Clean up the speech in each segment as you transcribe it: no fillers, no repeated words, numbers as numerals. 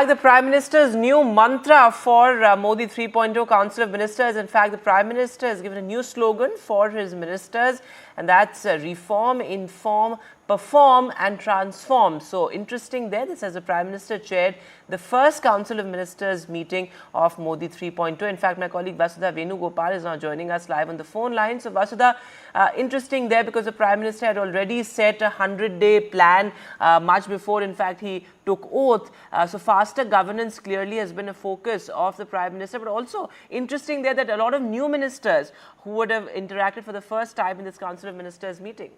The Prime Minister's new mantra for Modi 3.0 Council of Ministers. In fact, the Prime Minister has given a new slogan for his ministers, and that's reform, inform, perform and transform. So interesting there. This as the Prime Minister chaired the first Council of Ministers meeting of Modi 3.0. In fact, my colleague Vasudha Venugopal is now joining us live on the phone line. So Vasudha, interesting there because the Prime Minister had already set a 100-day plan much before, in fact, he took oath. So faster governance clearly has been a focus of the Prime Minister, but also interesting there that a lot of new ministers who would have interacted for the first time in this Council of Ministers meeting.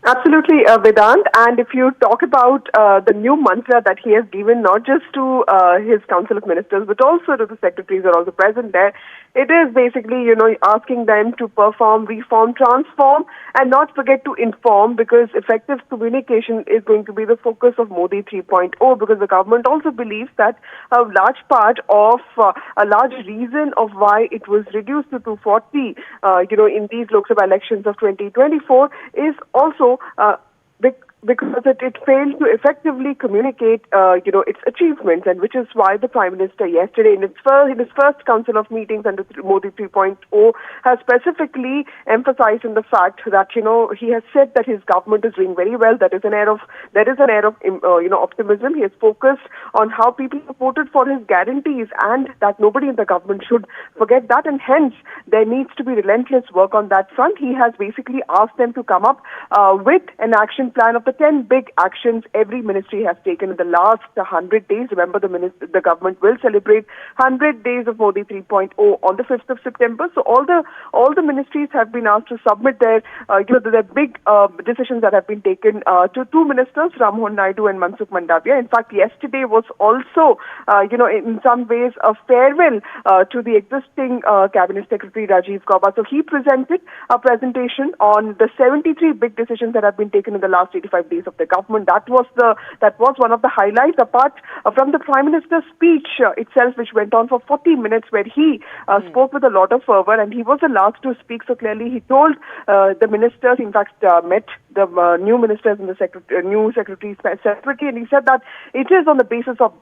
Absolutely, Vedant. And if you talk about the new mantra that he has given, not just to his Council of Ministers, but also to the secretaries who are also present there, it is basically, asking them to perform, reform, transform, and not forget to inform, because effective communication is going to be the focus of Modi 3.0, because the government also believes that a large part of, a large reason of why it was reduced to 240, in these Lok Sabha elections of 2024 is also because it failed to effectively communicate, its achievements, and which is why the Prime Minister yesterday, in his first Council of Meetings under Modi 3.0, has specifically emphasized in the fact that he has said that his government is doing very well. There is an air of optimism. He has focused on how people have voted for his guarantees, and that nobody in the government should forget that, and hence there needs to be relentless work on that front. He has basically asked them to come up with an action plan of the 10 big actions every ministry has taken in the last 100 days. Remember, the government will celebrate 100 days of Modi 3.0 on the 5th of September. So all the ministries have been asked to submit their big decisions that have been taken to two ministers, Ram Mohan Naidu and Mansukh Mandavia. In fact, yesterday was also, in some ways a farewell to the existing Cabinet Secretary Rajiv Gauba. So he presented a presentation on the 73 big decisions that have been taken in the last 85 days of the government. That was one of the highlights, apart from the Prime Minister's speech itself, which went on for 40 minutes, where he spoke with a lot of fervor, and he was the last to speak. So clearly he told the ministers, in fact met the new ministers and the new secretaries separately, and he said that it is on the basis of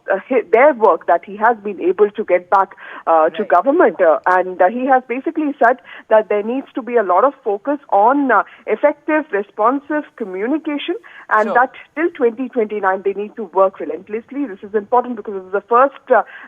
their work that he has been able to get back to government, and he has basically said that there needs to be a lot of focus on effective, responsive communication, and that till 2029 they need to work relentlessly. This is important because this is the first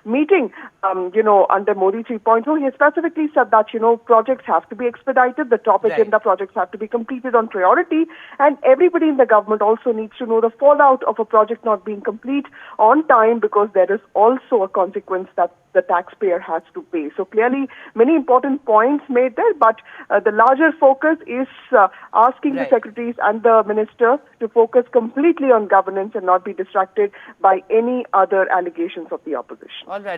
meeting, under Modi 3.0. He has specifically said that, projects have to be expedited, the top agenda projects have to be completed on priority, and everybody in the government also needs to know the fallout of a project not being complete on time, because there is also a consequence that the taxpayer has to pay. So clearly, many important points made there, but the larger focus is asking the secretaries and the minister to focus completely on governance and not be distracted by any other allegations of the opposition. All right.